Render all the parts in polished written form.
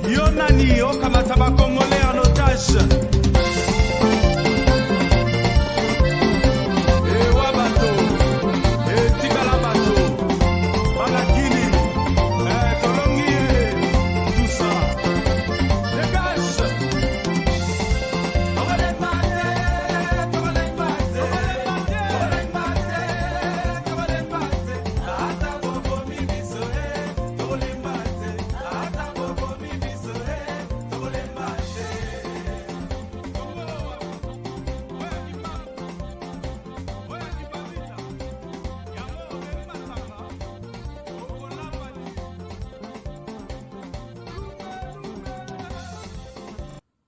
Yonani, Okamataba Congolais en otage.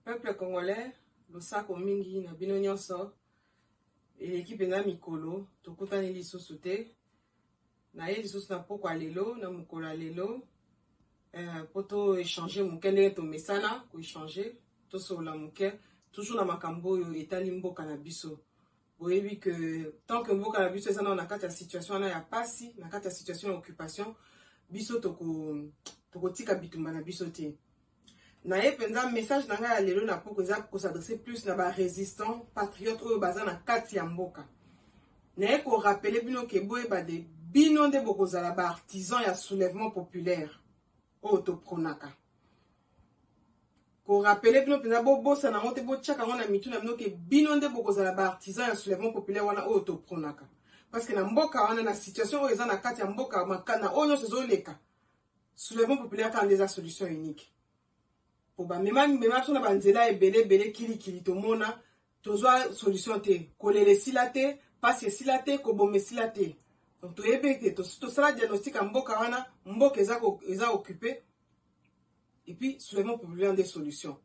Peuple congolais, le sac au mingi na bino nyonso et l'équipe na mikolo tokutani lisusu te na ye lisusu na poko lelo na mukolo lelo poto échanger mukende to mesana ko échanger to sola muke toujours na makambo yo etali mboka na biso boyebi que tant que mboka na biso ezana na kati ya situation na ya pasi na kati ya situation ya occupation biso toko tika bitumba na biso te. Na ye penza message na nga ya lelo na poko eza ko s'adresser plus na ba résistant patriote oyo baza na kati ya mboka. Na ye ko rappeler bino ke boye ba de bino nde bokozala ba artisan ya soulèvement populaire oyo to pronaka. Ko rappeler bino penza bosa na mote bo tchaka ngona mitu na bino ke bino nde bokozala ba artisan ya soulèvement populaire wana oyo to pronaka. Parce que na mboka wana na situation oyo eza na kati ya mboka makana oyo sezo leka. Soulèvement populaire kan des solution unique. Mema tuna banzela ebele kili tomona tozwa solution te kolele sila te pasi sila te kobome sila te donc toyebe te to sala diagnostic ya mboka wana mboka eza occupé et puis soulèvement populaire des solutions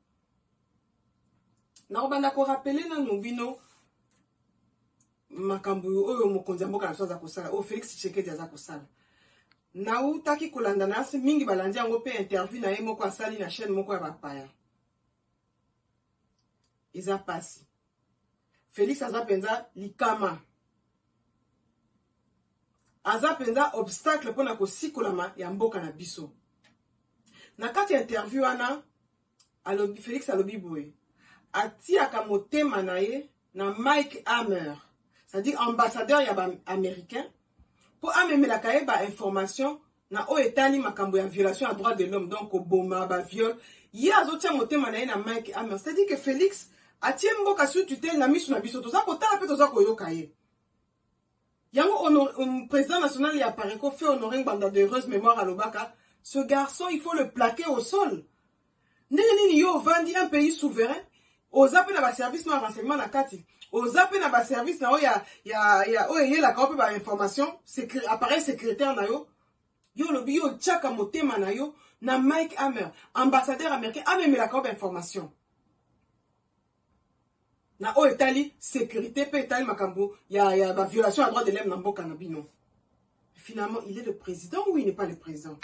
na obanda ko rappeler na nubino makambo oyo mokonzi mboka na soza kosala o Félix Tshisekedi aza kosala na utaki kolanda na asi mingi balandi yango pe interview na ye moko asali na chaîne moko ya bapaya eza pasi Félix aza penza likama aza penza obstacle pona kosikolama ya mboka na biso na kati ya interview wana alobi Félix alobi boye atiaka motema na ye na Mike Hammer c'est-à-dire ambassadeur ya ba américain pour amemelaka ye ba information na o etali makambo ya violation à droit de l'homme donc boma ba viol ye azotia motema na ye na Mike Hammer c'est-à-dire que Félix atie mboka sous tutelle na misu na biso toza kotala pe toza koyoka ye yango président national ya Pareco fait honorer Ngbanda de heureuse mémoire à Lobaka. Ce garçon il faut le plaquer au sol nini yo vandi un pays souverain aux appels à ba service na renseignement na kati aux appels à ba service na ya oye la ka pe ba information appareil secrétaire na yo lobi yo tchaka motema na yo na Mike Hammer ambassadeur américain ameme la ka ba information na o etali sécurité pe etali makambo ya ba violation à droit de l'homme na mboka na bino. Finalement il est le président ou il n'est pas le président.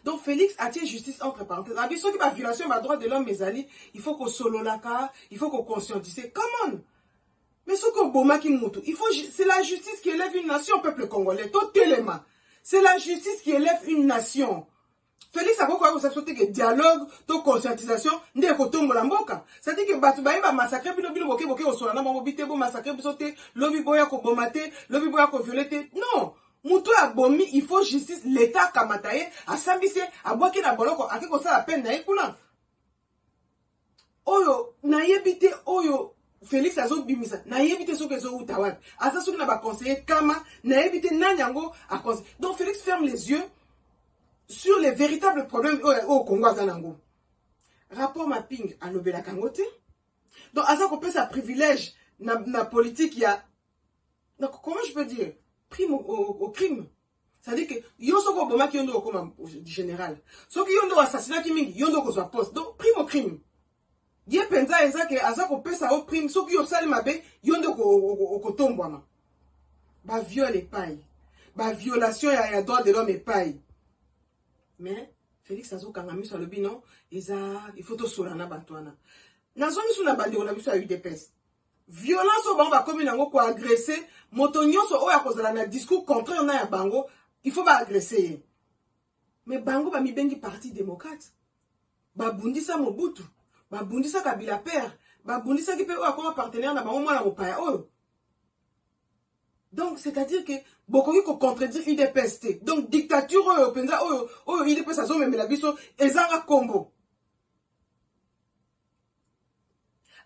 Donc Félix a tiré justice entre parenthèses. Abiso qui va violation à droit de l'homme mesali, il faut qu'on solo la ka, il faut qu'on conscientise. Come on. Mais ce qu'on boma qui moutou, il faut c'est la justice qui élève une nation peuple congolais. Tout téléma. C'est la justice qui élève une nation. Félix a beaucoup que dialogue, to conscientisation, ndé ko tombo la mboka. C'est-à-dire que batu ba massacrer bino boké au solana mobité bo massacrer bisoté, lobi boya ko bomate, lobi boya ko violeté. Non. Moutou a bomi, il faut justice, l'état kamataye, a sambise, a boake na boloko, a keko sa la peine na ekula. Oyo, na yebite, oyo, Félix azo bimisa, na yebite so ke zo utawad. Asa so na ba conseiller kama, na yebite nanyango a conseiller. Donc Félix ferme les yeux sur les véritables problèmes au Congo azanango. Rapport mapping à l'obela kangote. Donc asa ko peut sa privilège na politique ya. Donc comment je peux dire? Prime au crime. C'est-à-dire que yon soko boma ki yondo comme général. Soki yondo assassinat ki mingi yondo ko soit poste. Donc prime au crime. Die penza eza ke azako pesa au prime soki yo sali mabe yondo ko tombwama. Ba viol epai. Ba violation ya droit de l'homme epai. Mais Félix azo kangami sur le binon, il faut to solana batwana. nazongi sous na bandeko na biso ya UDPS violence au bango ba komi nango ko agresser moto nyonso oyo akozala na discours contraire na ya bango il faut ba agresser mais bango ba mibengi parti démocrate ba bundisa Mobutu ba bundisa Kabila père ba bundisa ki pe oyo akoma partenaire na bango mwana mopaya oyo. Donc c'est-à-dire que bokoki ko contredire UDPS te donc dictature oyo penza oyo UDPS azo memela biso ezanga kombo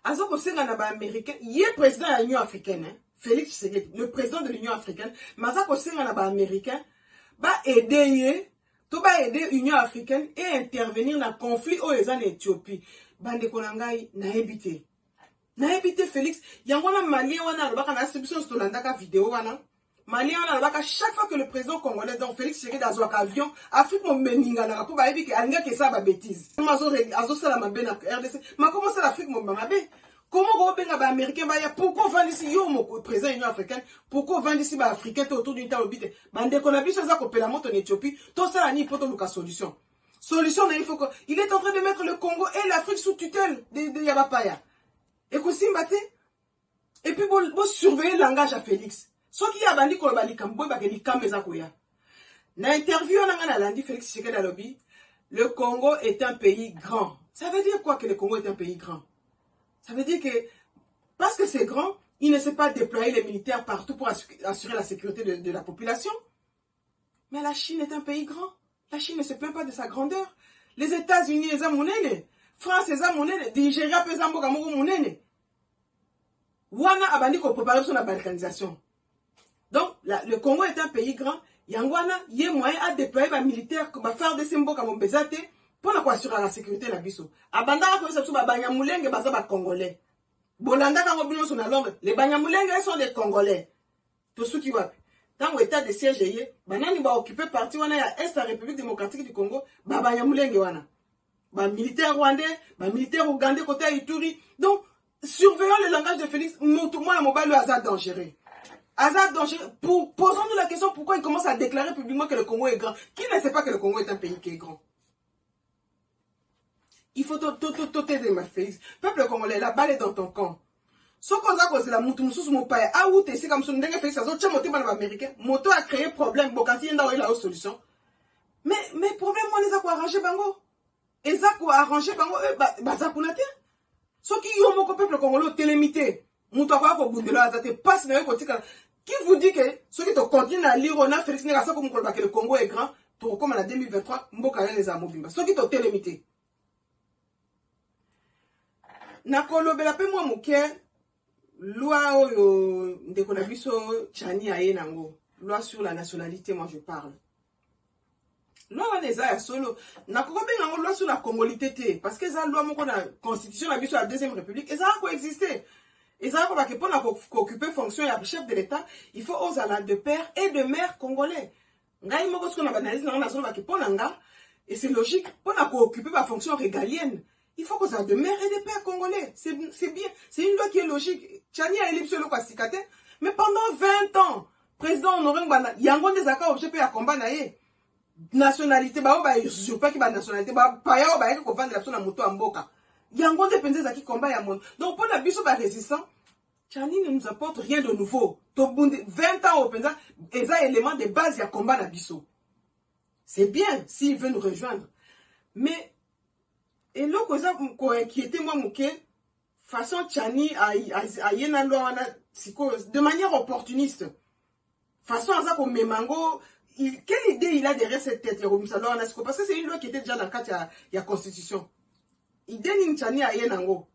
azo kosenga na ba américain yé président de l'Union africaine Félix Tshisekedi le président de l'Union africaine maza kosenga na ba américain ba aider yé to ba aider Union africaine et intervenir na conflit o eza na Éthiopie bande konangai na ebité Félix yango na malien wana alobaka na substitution stolandaka vidéo wana malien wana alobaka chaque fois que le président congolais donc Félix Tshisekedi azwaka avion Afrique mo meningana po ba yebi ke alinga ke ça ba bêtise azo sala mabe na RDC ma comment ça l'Afrique mo mabe comment ko benga ba américain ba ya pourquoi vendre ici yo mo président union africaine pourquoi vendre ici ba africain autour d'une table bite bande ko na biso za ko pela moto en Éthiopie to sala ni poto luka solution il faut que il est en train de mettre le Congo et l'Afrique sous tutelle de Yabapaya et puis vous surveiller le langage à Félix. Ce qui a bandi ko bali kambo ba ke likameza ko ya. Na interview na ngana landi Félix Tshisekedi alobi, le Congo est un pays grand. Ça veut dire quoi que le Congo est un pays grand? Ça veut dire que parce que c'est grand, il ne sait pas déployer les militaires partout pour assurer la sécurité de la population. Mais la Chine est un pays grand. La Chine ne se plaint pas de sa grandeur. Les États-Unis, les amonene. France, les amonene. Nigeria, les amonene. Wana abandi ko préparer sur la balkanisation. Donc, le Congo est un pays grand. Yangwana, y a moyen à déployer les militaires qui vont faire des symboles comme Bezate pour assurer la sécurité de la biso. Abanda ko ça ba banyamulenge baza ba congolais. Bolanda ka ngobino sur la langue, les banyamulenge sont des congolais. Tout ceux qui voient. Dans l'état de siège yé, banani ba occuper partie wana ya Est la République démocratique du Congo, ba banyamulenge wana. Ba militaire rwandais, ba militaire ougandais côté Ituri. Donc, surveillant le langage de Félix, tout moi la mobile hasard dangereux. Hasard dangereux. Posons-nous la question pourquoi il commence à déclarer publiquement que le Congo est grand. Qui ne sait pas que le Congo est un pays qui est grand? Il faut t'aider, ma Félix. Peuple congolais, la balle est dans ton camp. Ce qu'on a causé la moutou moussous mon père, ah ou t'es c'est comme son dingue Félix, ça zone moto par l'américain. Moto a créé problème, bon quand il y a la solution. Mais problème moi les a quoi arranger bango. Et ça quoi arranger bango, bah ça pour la terre. Ce qui y a mon peuple congolais télémité. Moutou a quoi pour bout de là, ça te passe dans le côté. Qui vous dit que ceux qui te continuent à lire, on a Félix n'est pas ça comme que le Congo est grand, pour comme en 2023, Mboka les a mobimba. Ceux qui te télémité. Nakolo bela pe moi moke loi oyo ndeko na biso Tchani aye nango loi sur la nationalité moi je parle loi wana eza ya solo nakoko benga nango loi sur la congolité te parce que eza loi moko na constitution na biso ya deuxième république eza ko exister eza ko ba ke pona ko occuper fonction ya chef de l'état il faut ozala de père et de mère congolais ngai moko ce qu'on a analysé na solo ba ke pona nga et c'est logique pona ko occuper ba fonction régalienne. Il faut qu'on soit de mère et de père congolais. C'est bien. C'est une loi qui est logique. Tchani a élipsé le Kwastikate. Mais pendant 20 ans, président Honoré Mbana, Yangon des accords objet à combat naïe. Nationalité, bah, je pas qui va nationalité, bah, paya, bah, qu'on vende la moto en boca. Yangon des pendés à qui combat à mon. Donc, pour la biso, bah, résistant, Tchani ne nous apporte rien de nouveau. 20 ans au Penza, et ça, élément de base, il y a combat à biso. C'est bien s'il veut nous rejoindre. Mais, et là, qu'on inquiétait moi, mouké, façon Tchani a yena loi de manière opportuniste. Façon à ça qu'on met mango, quelle idée il a derrière cette tête, parce que c'est une loi qui était déjà dans le cadre de la Constitution. Idée ni Tchani a yena ngo.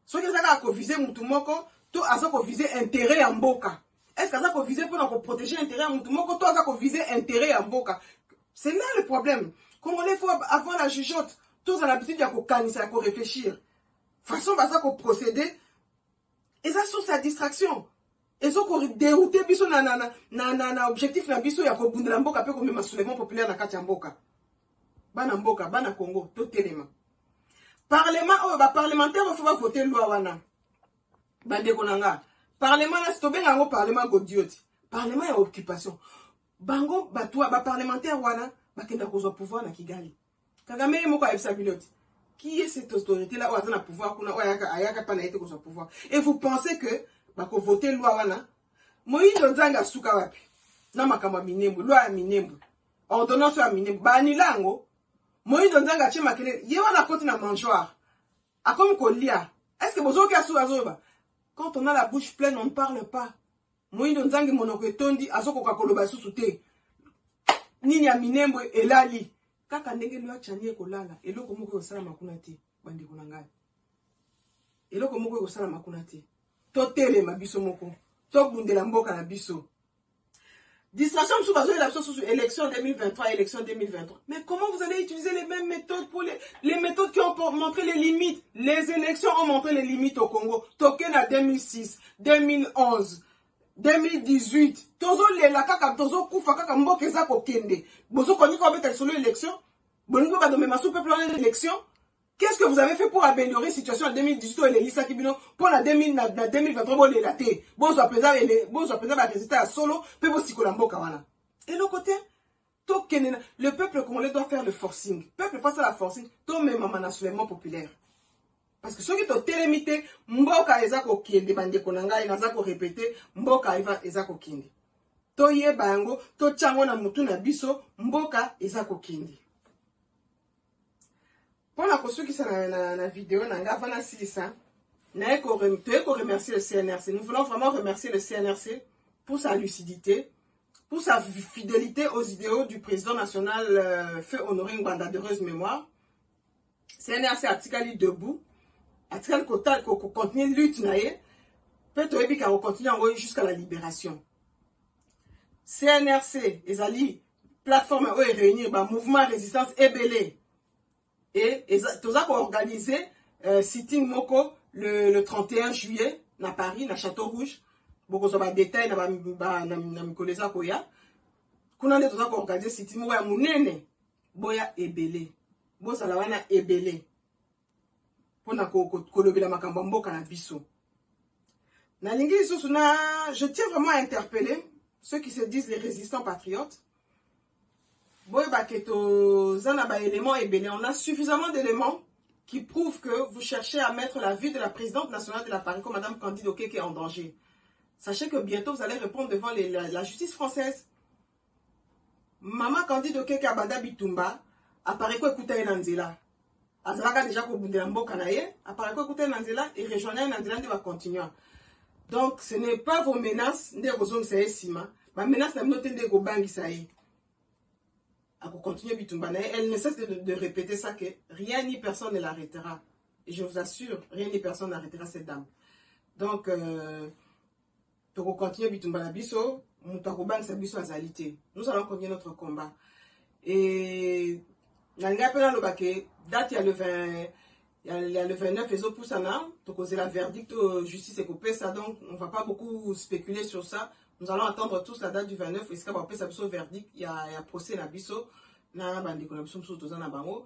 Ce que ça a visé Moutoumoko, tout à ça qu'on visé intérêt en boca. Est-ce que ça qu'on visé pour protéger intérêt en Moutoumoko, tout à ça qu'on visé intérêt en boca. C'est là le problème. Comme on est faut avoir la jugeote. Tous ont l'habitude de réfléchir. Façon ça qu'on procéder. Et ça sur sa distraction. Et ça qu'on dérouté biso na objectif na biso ya ko bundela mboka pe ko mema soulèvement populaire na kati ya mboka. Bana mboka, bana Congo, tout élément. Parlement parlementaire faut pas voter loi wana. Bande konanga. Parlement na stobe ngo parlement godioti. Parlement ya occupation. Bango batwa ba parlementaire wana bakenda kozwa pouvoir na Kigali. Kagame moko a ebisa biloti. qui est cette autorité-là, où a pouvoir, pouvoir. Et vous pensez que, vous votez loi, wana, Moïse Nzanga suka wapi, na makamba minembu, loi ya minembu, ordonnance ya minembu, ba anilango, Moïse Nzanga che makele, ye wana koti na mangeoire, a comme kolia, est-ce que bozo kia suka zoba? Quand on a la bouche pleine, on ne parle pas. Moïse Nzanga monoko tondi, azoko kakoloba susu te, nini ya minembu elali, kaka ndenge loi chanie kolala, eloko moko yosala makuna te, bandi kunangai. Eloko moko yosala makuna te. To tele mabiso moko. To bundela mboka na biso. Distraction sous élection 2023, élection 2023. Mais comment vous allez utiliser les mêmes méthodes pour les méthodes qui ont montré les limites? Les élections ont montré les limites au Congo. Token à 2006, 2011, 2018. Tozo lela kaka tozo kufa kaka mboka eza kokende. Bozo koni ko beta solo élection. Boningo ba domema sous peuple en élection. Qu'est-ce que vous avez fait pour améliorer la situation en 2018 et les Lisa Kibino pour la 2023 bon les latés bon soit présent les résultats solo peut vous sikolambo kawana. Et l'autre côté le peuple congolais doit faire le forcing. Le peuple face à la forcing, tout même un soulèvement populaire. Parce que ceux qui ont télémité, mboka ezako kende bande konanga inazako répéter mboka ezako kende. To ye bango to chango na mutu na biso mboka ezako kende. Pour la cause qui sont dans la vidéo, nous avons remercier le CNRC. Nous voulons vraiment remercier le CNRC pour sa lucidité, pour sa fidélité aux idéaux du président national Feu Honoré Ngwanda d'heureuse mémoire. CNRC a tiré debout, a tiré le contenu lutte peut-être continuer jusqu'à la libération. CNRC, les alliés, plateforme où réunir, mouvement résistance ébélé. Et tout ça pour organiser sitting moko le 31 juillet à Paris, à Château Rouge. Beaucoup de détails na mikoleza koya. Kuna nde tout ça pour organiser sitting moko ya munene boya ebele. Bo sala wana ebele. Pona kolobela makambo mboka na biso. Na lingi susu na je tiens vraiment à interpeller ceux qui se disent les résistants patriotes. On a suffisamment d'éléments qui prouvent que vous cherchez à mettre la vie de la présidente nationale de la Paris comme Madame Candide Okeke en danger. Sachez que bientôt vous allez répondre devant la justice française. Maman Candide Okeke Abada Bitumba apparaît quoi écouter Nanzela. Azalaka déjà ko bundela mboka na ye, apparaît quoi écouter Nanzela et rejoindre Nanzela va continuer. Donc ce n'est pas vos menaces de rozong sa sima, ma menace na note de go bangi sa ye. Elle ne cesse de répéter ça que rien ni personne ne l'arrêtera. Et je vous assure, rien ni personne n'arrêtera cette dame. Donc, pour continuer Bitumba na biso, nous allons continuer notre combat. Et date il y a le 29 et pour ça donc la verdict justice et coupé ça, donc on va pas beaucoup spéculer sur ça. Nous allons attendre tous la date du 29 et ce qu'on va faire verdict, il y a procès na biso na bandiko na biso tous na bango.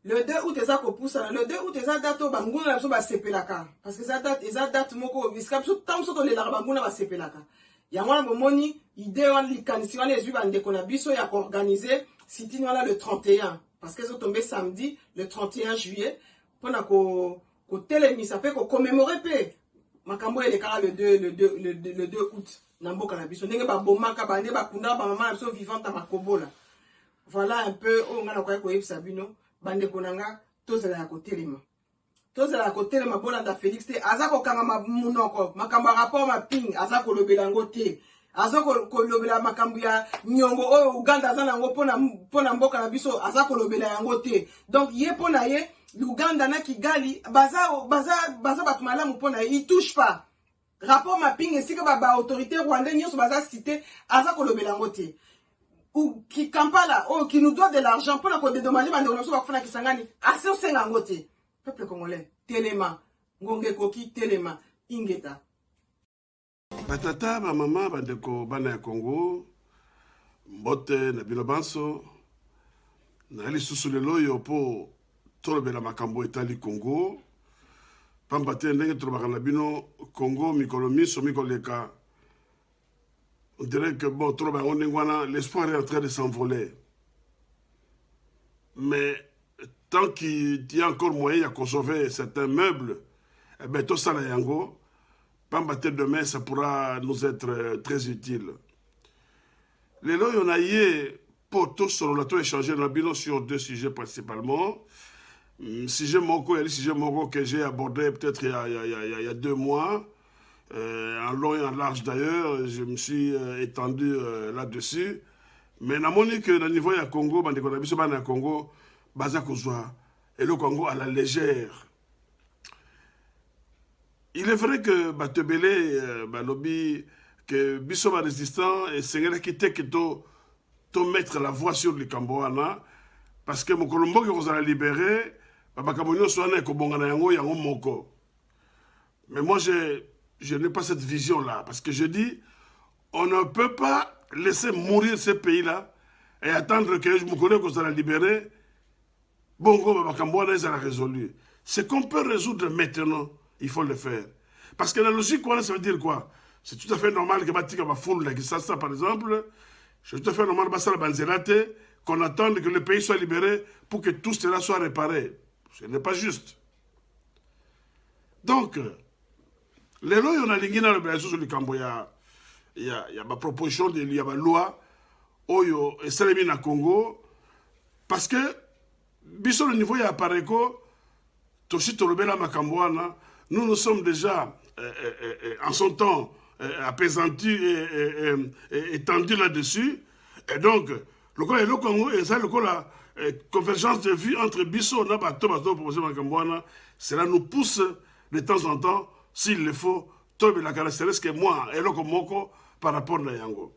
Le 2 août eza ko poussa, le 2 août eza date banguna na biso ba sepelaka parce que eza date moko biska biso tam so to le la banguna ba sepelaka. Ya mwana bomoni idée wana likanisi wana ezwi bandeko na biso ya ko organiser sitting wana le 31 parce que ça tombé samedi le 31 juillet pour na ko télémisa pe ko commémorer pe makambo elekala le 2 août na mboka na biso ndenge ba bomaka bande ba kunda ba mama na biso vivante na makobola. Voilà un peu on ngana kwa ko yebisa bino bande konanga tozela ya kotelema. Tozela ya kotelema bolanda Félix te azako kanga munoko makambo rapport ma ping azako lobela ngote. Azako kolobela makambo ya nyongo oyo Uganda azana ngo pona mboka na biso azako lobela yango te. Donc ye pona ye Uganda na Kigali baza batumala mu pona il touche pas. Rapport mapping et si que ba autorité rwandaise nyonso baza cité azako lobela ngote. Ou qui Kampala qui nous doit de l'argent pour la dédommager bande on so ba kufana kisangani assez o senga ngote. Peuple congolais telema ngonge koki telema ingeta. Batata ba mama bandeko bana ya Congo mbote na bilobanso na lisusu lelo yo po tolobela makambo etali Congo pamba te ndenge tolobaka na bino Congo mikolo miso mikoleka on dirait que bon toloba ngwana l'espoir est en train de s'envoler mais tant qu'il y a encore moyen de sauver certains meubles, eh bien, tout ça, là, yango, pambaté demain, ça pourra nous être très utile. Les lois, on a eu, pour tous, on a tout échangé dans le bilan sur deux sujets principalement. Sujet Moko, il y a le sujet Moko que j'ai abordé peut-être il y a 2 mois, en long et en large d'ailleurs, je me suis étendu là-dessus. Mais na moni que na niveau ya Congo, bande ko na biso bana Congo, baza kozwa et le Congo à la légère. Il est vrai que Batebele balobi que biso ba résistant et sengela kité que to mettre la voix sur le Cambouana parce que mon Colombo qui vous a libéré, bakamonyo soana ko bongana yango moko. Mais moi je n'ai pas cette vision là parce que je dis on ne peut pas laisser mourir ces pays-là et attendre que je me connais qu'on s'en a libéré. Bongo, Babakambouana, ils ont résolu. Ce qu'on peut résoudre maintenant, il faut le faire. Parce que la logique, ça veut dire quoi? C'est tout à fait normal que Batika va foule la Kisasa, par exemple. C'est tout à fait normal qu'on attende que le pays soit libéré pour que tout cela soit réparé. Ce n'est pas juste. Donc, les lois, on a ligné dans le Brésil sur le Cambouya. Il y a ma proposition de loi Oyo et Salemi na Congo parce que biso le niveau ya Pareko Toshi Tolobela Makambouana nous sommes déjà en son temps apaisantis et tendus là-dessus et donc le Congo et ça la convergence de vue entre biso na bato proposé Makambouana cela nous pousse de temps en temps s'il le faut Tolobela la caractéristique que moi et le Moko par rapport à Yango.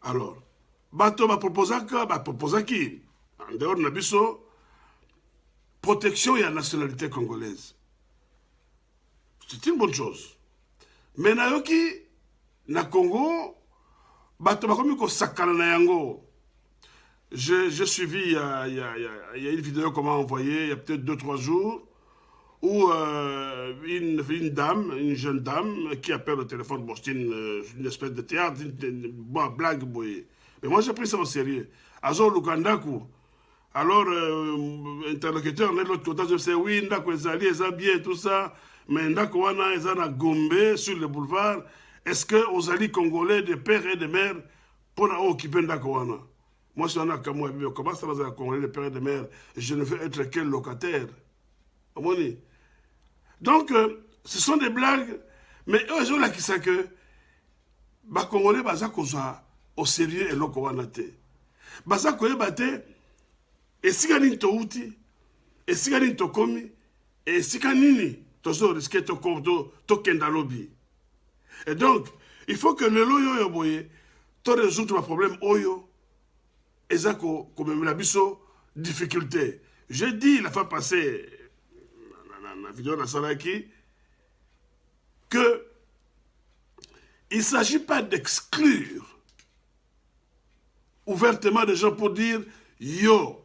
Alors, Bato va proposer qui en dehors de Nabiso, protection et la nationalité congolaise. C'est une bonne chose. Mais Nayoki, na Congo, Bato va comme sakana na Yango. J'ai suivi, il y a une vidéo qu'on m'a envoyée il y a peut-être 2-3 jours, où une dame, une jeune dame, qui appelle au téléphone, bon, c'est une espèce de théâtre, une blague, boy. Mais moi, j'ai pris ça au sérieux. Azor Lukandaku. Alors, interlocuteur, de l'autre côté, je sais, oui, Ndako Ezali, Eza bien, tout ça, mais Ndako Wana, Eza na Gombe, sur le boulevard, est-ce que aux alliés congolais, de père et de mère, pour occuper Ndako Wana? Moi, je suis en Akamou, comment ça va être congolais, de père et de mère? Je ne veux être quel locataire? Donc, ce sont des blagues, mais eux, ils ont là qui savent que les Congolais sont au sérieux et l'ont commandé. Baza koyebate, et si gagne to outi, et si gagne to komi, et si gagne to risque to kendalobi. Et donc, il faut que le loyo yo boye, to résoudre le problème oyo, et ça comme la biso difficulté. J'ai dit la fois passée, la vidéo de Salaki, que il ne s'agit pas d'exclure ouvertement des gens pour dire yo,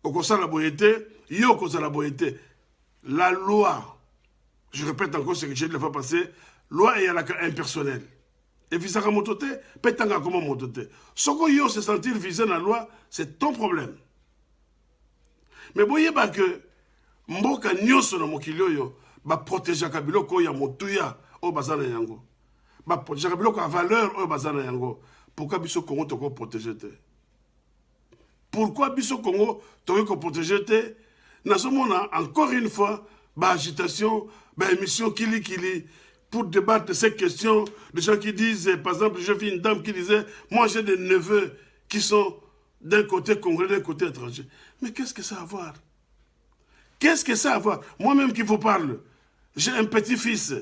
la boyété, yo, la boyété. La loi, je répète encore ce que j'ai dit la fois passée, loi est à la cas impersonnelle. Et visaka motote, petanga comment motote. Ce que yo se sentir visé dans la loi, c'est ton problème. Mais voyez pas que mboka nyonso na mokili oyo ba protéger biloko ya motuya o bazana yango ba protéger biloko ya valeur o bazana yango. Pourquoi biso Congo toko protéger te? Pourquoi biso Congo toko protéger te? Nazomona encore une fois ba agitation, ba émission kili pour débattre de ces questions. Des gens qui disent, par exemple, j'ai vu une dame qui disait, moi j'ai des neveux qui sont d'un côté congolais, d'un côté étranger. Mais qu'est-ce que ça a à voir? Qu'est-ce que ça a à voir? Moi-même qui vous parle, j'ai un petit-fils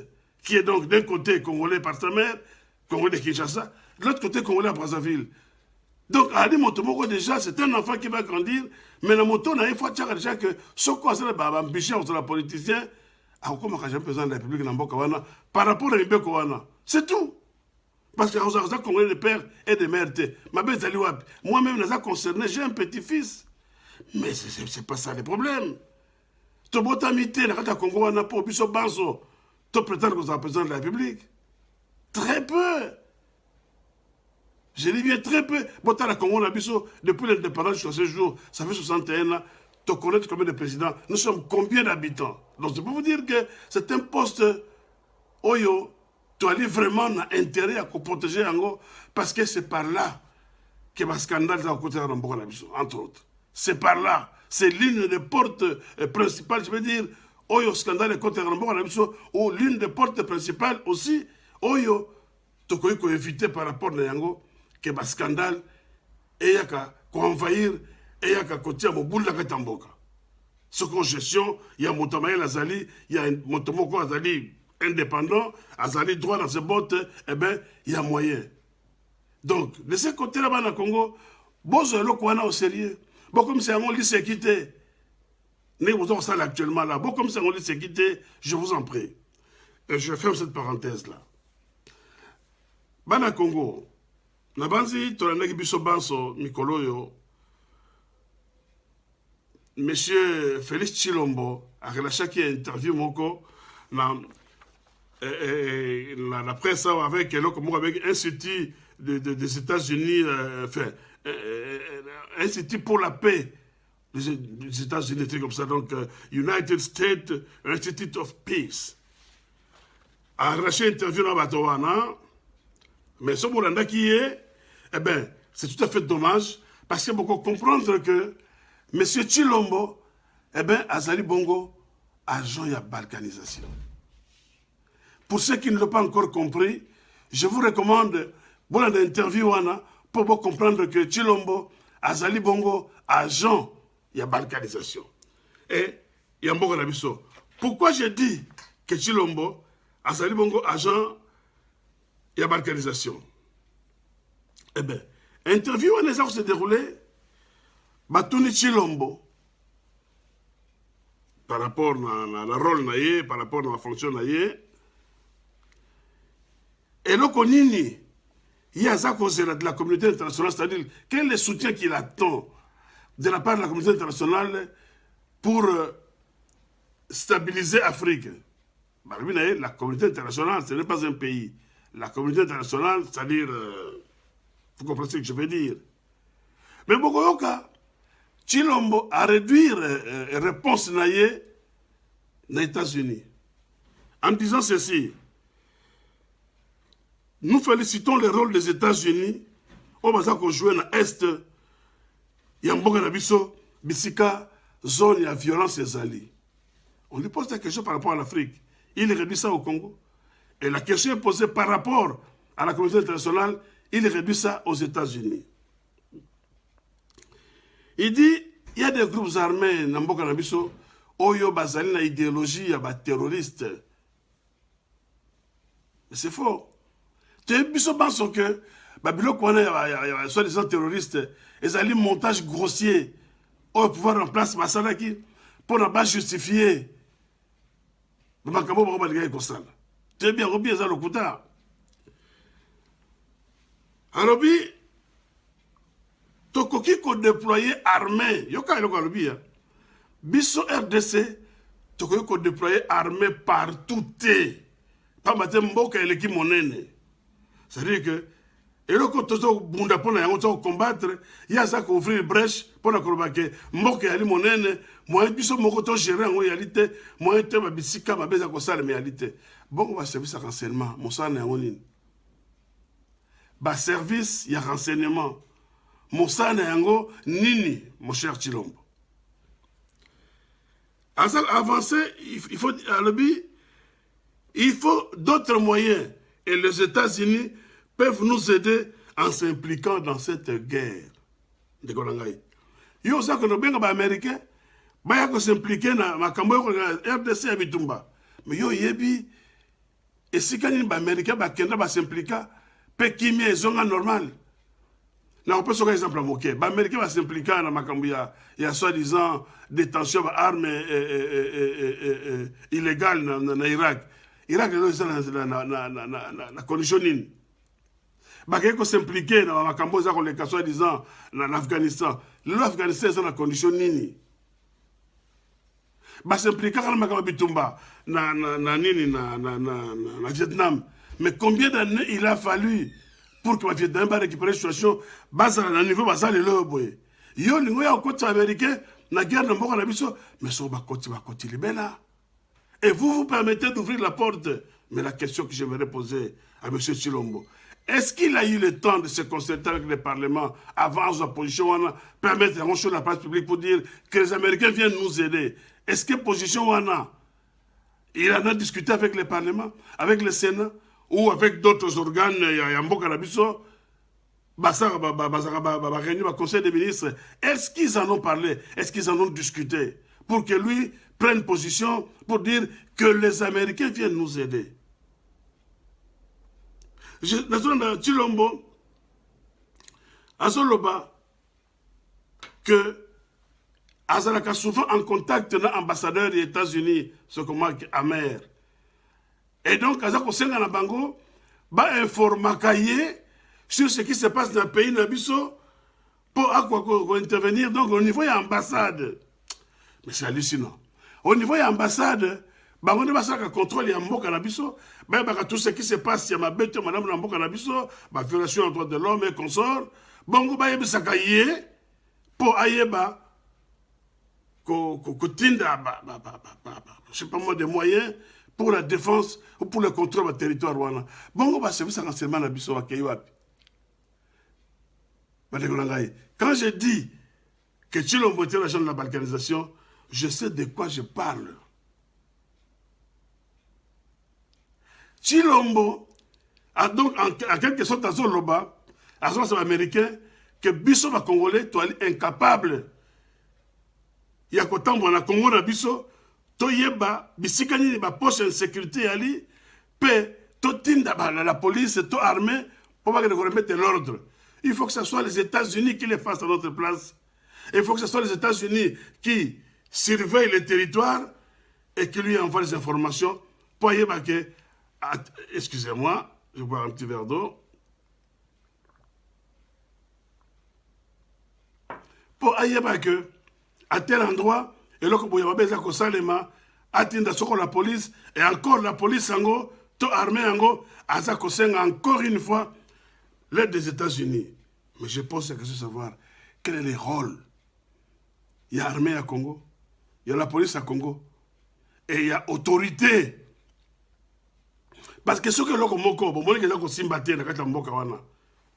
qui est donc d'un côté congolais par sa mère, congolais de Kinshasa, de l'autre côté congolais à Brazzaville. Donc, à Ali Motomoko, déjà, c'est un enfant qui va grandir, mais la moto, il faut déjà que ce qu'on a ambition sur la politicien, comment j'ai besoin de la République par rapport à l'Ibé Kowana. C'est tout. Parce que vous avez congolais de père et de mère. Moi-même, je suis concerné, j'ai un petit-fils. Mais ce n'est pas ça le problème. Tu as mis le Congo wana pour biso banso. Tu prétends que vous êtes président de la République. Très peu. Je dis bien très peu. La Congo na biso depuis l'indépendance jusqu'à ce jour, ça fait 61 ans. te connaître combien de présidents. Nous sommes combien d'habitants. Donc je peux vous dire que c'est un poste Oyo, tu as vraiment intérêt à protéger Ango parce que c'est par là que le scandale est à côté de entre autres. C'est par là. C'est l'une des portes principales, je veux dire, Oyo scandale est côté de ou l'une des portes principales aussi, Oyo, tu peux éviter par rapport à Yango que le scandale ait qu'à envahir et qu'à côté de Moboul de Katamboka. Ce qu'en gestion, il y a Montamaï Azali, il y a Montomoko Azali indépendant, Azali droit dans ses bottes, eh bien, il y a moyen. Donc, de ce côté-là, dans le Congo, Bozo Lokwana au sérieux. Bon, comme c'est un lit sécurité, nous avons ça actuellement là. Bon, comme c'est un lit sécurité, je vous en prie. Et je ferme cette parenthèse-là. Bana Congo, Nabanzi, Tolanaki Bisobanso, Mikoloyo, Monsieur Félix Tshilombo a relâché qui interview moko la presse avec l'Institut des États-Unis, enfin, Institut pour la paix des États-Unis, comme ça, donc United States Institute of Peace. A relâché interview dans Batowana, mais ce Moulanda qui est, eh bien, c'est tout à fait dommage parce qu'il faut comprendre que Monsieur Tshilombo, eh bien, Azali Bongo, agent de la balkanisation. Pour ceux qui ne l'ont pas encore compris, je vous recommande, bon, l'interview, pour vous comprendre que Tshilombo, Azali Bongo, agent de la balkanisation. Et, il y a un bon rabisso. Pourquoi j'ai dit que Tshilombo, Azali Bongo, agent de la balkanisation? Eh bien, l'interview, on s'est déroulé. Batuni Tshilombo, par rapport à la rôle naïe, par rapport à la fonction naïe, et le Konini, il y a ça de la communauté internationale, c'est-à-dire quel est le soutien qu'il attend de la part de la communauté internationale pour stabiliser l'Afrique. La communauté internationale, ce n'est pas un pays. La communauté internationale, c'est-à-dire, vous comprenez ce que je veux dire. Mais Bogoyoka, Tshilombo a réduit la réponse naïe des États-Unis en disant ceci. Nous félicitons le rôle des États-Unis au basa qu'on joue dans l'Est. Il y a un bon rabisso, bisika, zone de violence et zali. On lui pose la question par rapport à l'Afrique. Il réduit ça au Congo. Et la question est posée par rapport à la communauté internationale. Il réduit ça aux États-Unis. Il dit, il y a des groupes armés dans Mboka Nabiso, Oyo Bazali na idéologie, ya terroriste. Mais c'est faux. Tu es biso pense que, Babilo Kwane, soi-disant terroristes, ils ont un montage grossier, au pouvoir en place, Masalaki, pour ne pas justifier. Le Makabo Baroba de Gaï Kosal. Tu es bien, Robi, ils ont le Kouta. Robi, Tokoki ko déployer armée, yoka eloko alobi ya. Biso RDC, tokoki ko déployer armée partout te. Pas matin mboka eleki monene. C'est-à-dire que eloko tozo bunda pona yango to combattre, ya ça ko ouvrir brèche pona ko robake mboka yali monene, moi biso moko to gérer en réalité, moi te ba bisika ba beza ko sala réalité. Bon, on va service à renseignement, mon sang na yango ba service ya renseignement. Moussane Yango, Nini, mon cher Tshilombo. À ça, avancer, il faut d'autres moyens. Et les États-Unis peuvent nous aider en s'impliquant dans cette guerre de Golangaï. Il y a aussi des Américains qui s'impliquent dans la RDC à Bitumba. Mais il y a et si les Américains s'impliquent, ils sont normal. Là, on peut se faire un exemple à moquer. Les Américains vont s'impliquer dans la il y a soi-disant détention d'armes illégales en Irak. Irak est dans la condition. Ils vont s'impliquer dans la soi-disant en Afghanistan. L'Afghanistan est dans la condition. Ils vont s'impliquer dans la Bitumba, dans Vietnam. Mais combien d'années il a fallu pour que le Vietnam récupère la situation à niveau basal et le boy. Yo lingo ya côté américain la guerre de mboka na biso, mais so bakoti libela. Et vous permettez d'ouvrir la porte. Mais la question que j'aimerais poser à M. Tshilombo, est-ce qu'il a eu le temps de se concerter avec le Parlement avant sa position, permettre de sur la place publique pour dire que les Américains viennent nous aider? Est-ce que position il en a discuté avec le Parlement, avec le Sénat, ou avec d'autres organes, Yamboka Nabiso, réunion au Conseil des ministres? Est-ce qu'ils en ont parlé? Est-ce qu'ils en ont discuté? Pour que lui prenne position pour dire que les Américains viennent nous aider. Tshilombo, Azoloba, que Azalaka souvent en contact avec l'ambassadeur des États-Unis, ce qu'on marque amer. Et donc, Azako Senga na Bango, va informer sur ce qui se passe dans le pays Nabiso pour intervenir. Donc, au niveau de l'ambassade, mais c'est hallucinant. Au niveau de l'ambassade, Bango ne va pas contrôler Mboka Nabiso, tout ce qui se passe, il y a ma bête, madame Mboka Nabiso, violation des droits de l'homme et consorts. Bango ba yebi sakaye pour ayeba kotinda je sais pas moi des moyens pour la défense ou pour le contrôle du territoire rwanda. Bongo ba service renseignement na biso wakeyi wapi. Quand je dis que Tshilombo était l'agent de la balkanisation, je sais de quoi je parle. Tshilombo a donc en quelque sorte à son loba, à son américain, que biso va congolais toi incapable. Il y a qu'autant na Congo na biso to yeba bisika nini ba poche de sécurité ali pe to tinda la police to armée pour pas que remettre l'ordre. Il faut que ce soit les États-Unis qui les fassent à notre place. Il faut que ce soit les États-Unis qui surveillent le territoire et qui lui envoient les informations pour yeba que excusez-moi, je bois un petit verre d'eau. Pour yeba que à tel endroit, et là, il y a des gens atteindre la police, et encore la police, tout armée, encore une fois, l'aide des États-Unis. Mais je pense que c'est savoir quel est le rôle. Il y a armée à Congo, il y a la police à Congo, et il y a autorité. Parce que ce que l'on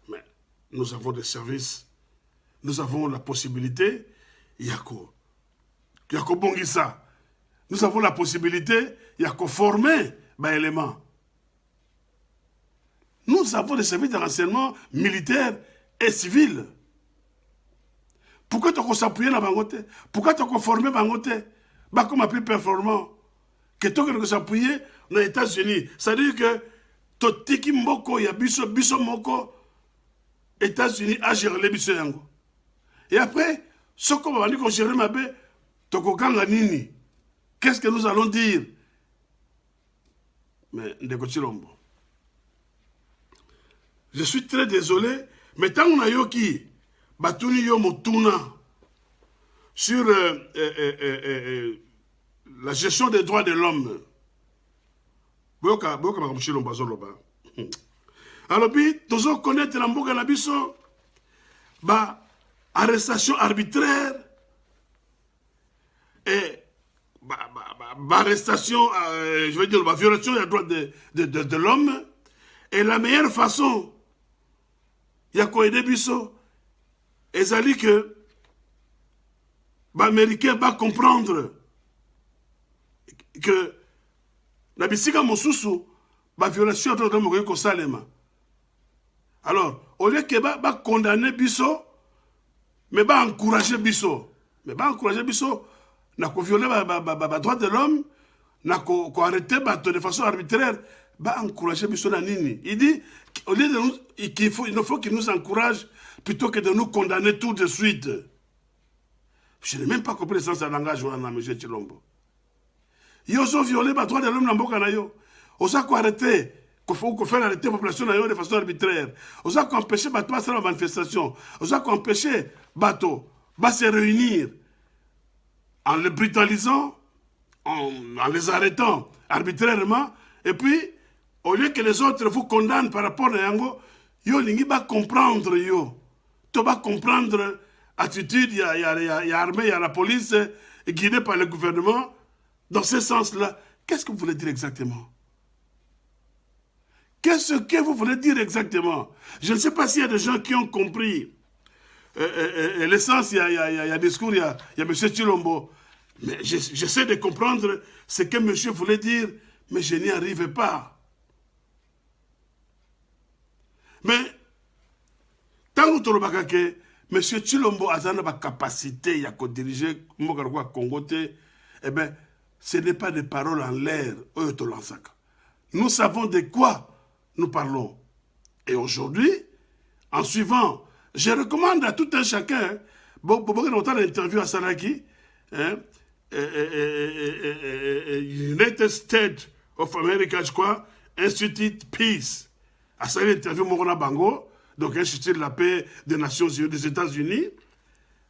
mais nous avons des services, nous avons la possibilité. Yako Bongisa. Nous avons la possibilité, Yako former des éléments. Nous avons des services de renseignement militaires et civils. Pourquoi tu as s'appuyer dans Bangote? Pourquoi tu as formé Bangote? Comme plus performant que tu as s'appuyer dans les États-Unis. C'est-à-dire que tu tiki mboko ya biso moko États-Unis a géré les biso yango. Et après, ce qu'on va dire gérer ma bé, tokokanga nini. Qu'est-ce que nous allons dire? Mais Ndeko Tshilombo, je suis très désolé, mais tant qu'on a yoki, batuni yo motuna sur la gestion des droits de l'homme. Boka Tshilombo azoloba. Alors puis, tous connaître la mboka na biso, arrestation arbitraire et arrestation, je veux dire, violation des droits de l'homme. Et la meilleure façon, il y a quoi aider biso, et ça dit que les Américains vont comprendre que la bisika mosusu, la violation des droits de l'homme, salema. Alors, au lieu que va condamner biso, mais va encourager biso. Mais va encourager biso, n'a qu'à violer les droits de l'homme, n'a qu'à arrêter de façon arbitraire, va encourager biso na nini. Il dit, au lieu de nous, il faut qu'il nous encourage plutôt que de nous condamner tout de suite. Je n'ai même pas compris le sens de langage, M. Tshilombo. Ils ont violé les droits de l'homme dans Mboka na yo. Ils ont arrêté. Il faut faire arrêter la population de façon arbitraire. Ils ont empêché les bateaux de faire la manifestation. Ils ont empêché les bateaux de se réunir en les brutalisant, en les arrêtant arbitrairement. Et puis, au lieu que les autres vous condamnent par rapport à Yango, yo lingi va comprendre yo. Tu vas comprendre attitude, il y a armée, il y a la police, guidée par le gouvernement. Dans ce sens-là, qu'est-ce que vous voulez dire exactement? Qu'est-ce que vous voulez dire exactement? Je ne sais pas s'il y a des gens qui ont compris l'essence. Il y a discours, il y a M. Tshilombo. Mais j'essaie de comprendre ce que monsieur voulait dire, mais je n'y arrive pas. Mais, tant que M. Tshilombo a la capacité de diriger le Congo, eh bien, ce n'est pas des paroles en l'air. Nous savons de quoi nous parlons. Et aujourd'hui, en suivant, je recommande à tout un chacun, l'interview à Saraki, United States of America, je crois, Institute Peace. À ça, l'interview Morona Bango, donc Institut de la paix des Nations Unies, des États-Unis.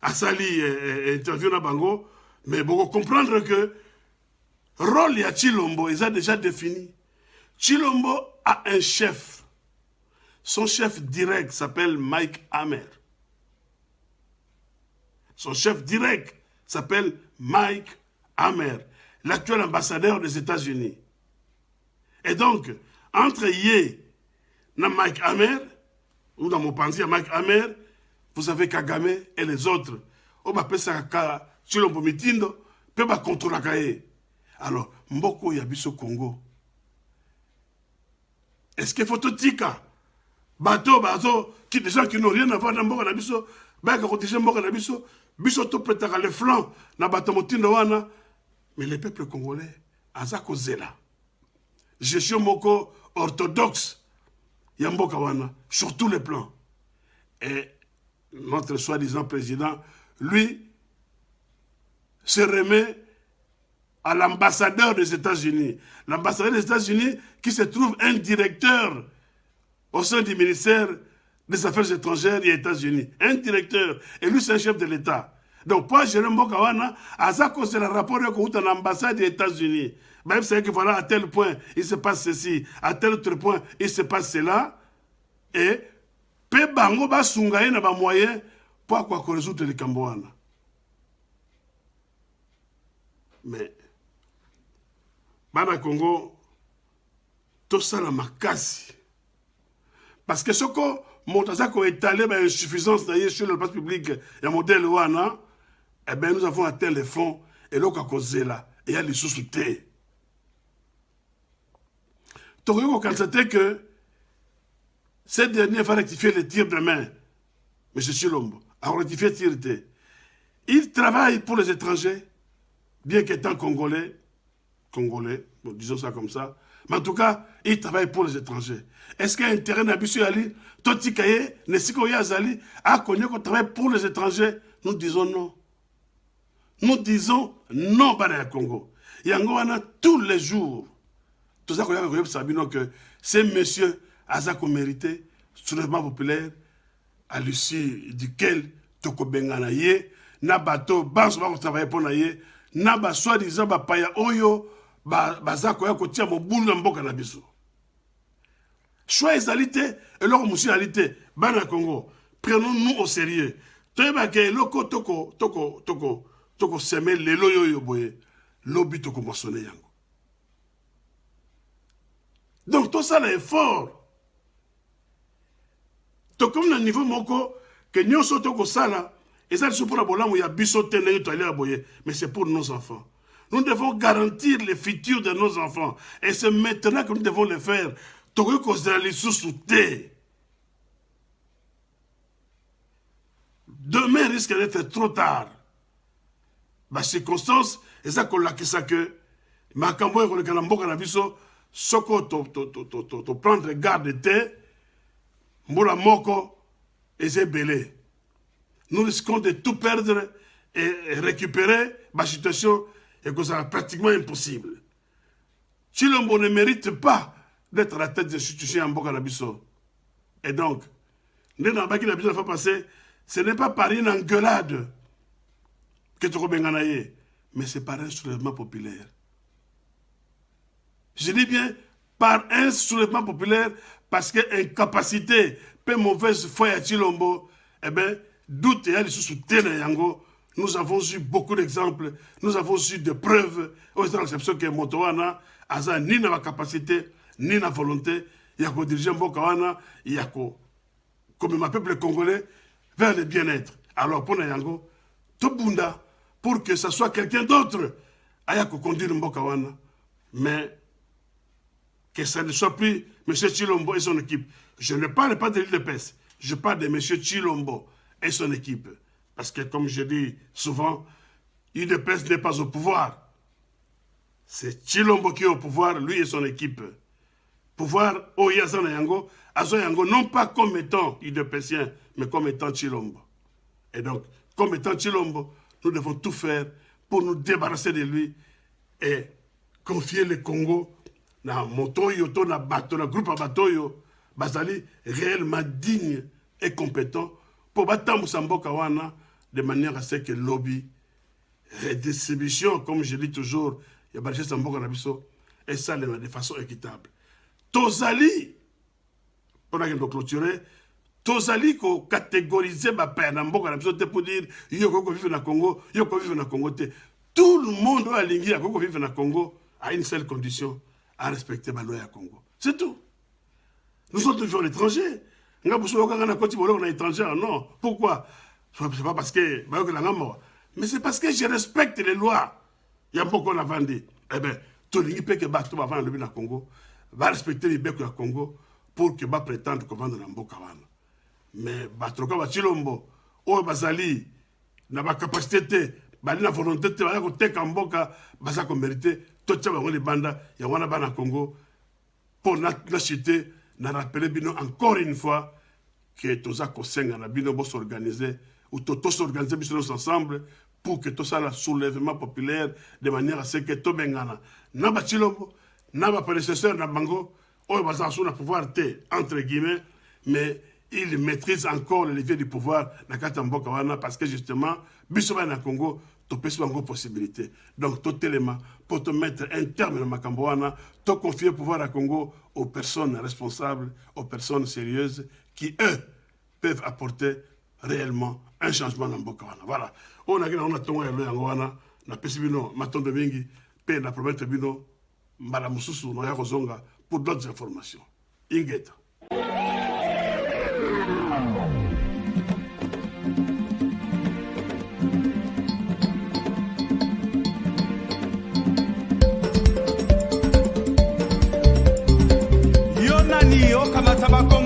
À ça, l'interview Bango. Mais vous comprendre que rôle de Tshilombo, ils ont déjà défini. Tshilombo a un chef. Son chef direct s'appelle Mike Hammer. Son chef direct s'appelle Mike Hammer, l'actuel ambassadeur des États-Unis. Et donc, entre Ye et Mike Hammer, ou dans mon pensée, Mike Hammer, vous avez Kagame et les autres. On va appeler ça Tshilombo Mitindo, peut pas contrôler la cahier. Alors, Mboko Yabiso Congo. Est-ce qu'il faut tout tika? Bateau, des gens qui n'ont rien à voir dans Mboko Nabiso, Baka protéger Mboko Nabiso, Biso to prétara les flancs, na bateau Motindo wana. Mais le peuple congolais, Azako Zela. Gestion Moko orthodoxe, Yamboka wana, sur tous les plans. Et notre soi-disant président, lui, se remet à l'ambassadeur des États-Unis. L'ambassadeur des États-Unis qui se trouve un directeur au sein du ministère des Affaires étrangères des États-Unis. Un directeur. Et lui, c'est un chef de l'État. Donc, pour Jérôme Bokawana, à ça cause de la rapport de l'ambassade des États-Unis. Même c'est que voilà, à tel point, il se passe ceci. À tel autre point, il se passe cela. Et, pe bango ba sungaye na ba moyen pour quoi résoudre les Cambouana. Mais, Bana Congo, tout ça la makasi. Parce que ce que Montazako est allé à insuffisance sur le place public, il y a un modèle Wana, eh bien nous avons atteint les fonds, et l'eau a causé là, et il y a les sous-soutés. Donc, on constate que cette dernière va rectifier les tirs de main. M. Tshilombo a rectifié les tirs de main. Il travaille pour les étrangers, bien qu'étant congolais, bon, disons ça comme ça, mais en tout cas, il travaille pour les étrangers. Est-ce qu'il y a intérêt d'Abissou Ali, Totikaye, Nesiko Yazali, à connaître qu'on travaille pour les étrangers? Nous disons non. Nous disons non, Bana Congo. Yangoana, tous les jours, tout ça qu'on a que ces messieurs, Azako mérité, soulèvement populaire, à l'issue duquel Toko Benganaye, Nabato, Banso, va travailler pour Naye, Naba, soi-disant, Paya Oyo, Bazako, Yakotia, Moboulou, Namboka Nabiso. Choix égalité et leur mutualité, Bana Congo, prenons-nous au sérieux. Toyebake, loko, toko, seme, lelo yo boye, lobi toko moissonné yango. Donc, tout ça, l'effort. Donc, comme le niveau moko, que nous sommes toko sala, et ça, c'est pour la bola où il y a bisoté, mais c'est pour nos enfants. Nous devons garantir le futur de nos enfants. Et c'est maintenant que nous devons le faire. Demain risque d'être trop tard. La circonstance, et ça qu'on l'a que ma campagne qu'on a mboka na biso, soko to prendre garde te, mbola moko et c'est belé. Nous risquons de tout perdre et récupérer ma situation et que ça sera pratiquement impossible. Tshilombo ne mérite pas d'être à la tête des institutions en Bokanabiso. Et donc, ce n'est pas par une engueulade que tu Benganaye, mais c'est par un soulèvement populaire. Je dis bien par un soulèvement populaire parce que incapacité, peu mauvaise foi à Tshilombo, eh bien, doute et les soutien yango. Nous avons eu beaucoup d'exemples, nous avons eu des preuves. Aux exceptions que Motowana a ni na capacité, ni na volonté, il y a diriger Mbokawana, il y a comme ma peuple congolais vers le bien-être. Alors pour Yango, tout bunda pour que ce soit quelqu'un d'autre à conduire Mbokawana, mais que ça ne soit plus M. Chilombo et son équipe. Je ne parle pas de l'UDPS, je parle de M. Chilombo et son équipe. Parce que, comme je dis souvent, l'UDPS n'est pas au pouvoir. C'est Chilombo qui est au pouvoir, lui et son équipe. Pouvoir, Oyazan Yango, Azo Yango, non pas comme étant UDPSien, mais comme étant Chilombo. Et donc, comme étant Chilombo, nous devons tout faire pour nous débarrasser de lui et confier le Congo dans Motoyo, dans bateau, dans groupe à Batoyo, Bazali, réellement digne et compétent pour battre Moussamboka Wana de manière à ce que le lobby, redistribution, comme je dis toujours, il y a Barché Samboka Nabiso, et ça de façon équitable. Tozali, pour clôturer, Tozali ko catégoriser ma peine en Mboka Nabiso pour dire Yoko vivre na Congo, Yoko vivre na Congo. Tout le monde doit aligner à Yoko vivre na Congo à une seule condition, à respecter la loi à Congo. C'est tout. Nous sommes toujours l'étranger. Nous sommes étrangers, non. Pourquoi? C'est pas parce que mais c'est parce que je respecte les lois. Il y a beaucoup de vendu. Eh bien, tout le monde peut que Batou va vendre le Congo, va respecter les becs du Congo pour que va prétendre qu'on vende dans Mboka. Mais Batou va Chilombo, ou Bazali, n'a pas capacité, n'a pas volonté de faire que Mboka, Baza qu'on mérite, tout ça va les bandes, il y a un ban Congo pour l'acheter, n'a rappelé bino encore une fois que tous les gens qui s'organiser ou tous s'organiser ensemble pour que tout ça le soulèvement populaire de manière à ce que tout bengana n'a pas Chilombo n'a pas prédécesseur n'a bango ou bazar sur le pouvoir entre guillemets mais il maîtrise encore le levier du pouvoir dans Katamboka wana parce que justement bisoba na Congo tu peux avoir possibilité donc tout élément pour te mettre un terme dans makambo wana tu confier le pouvoir à Congo aux personnes responsables aux personnes sérieuses qui eux peuvent apporter réellement un changement dans Mboka wana. Voilà. On a tongo ya yango wana na pesi bino matondo mingi pe na promettre bino mbala mususu no ya kozonga pour d'autres informations. Ingeta. Yo nani yo kamata bako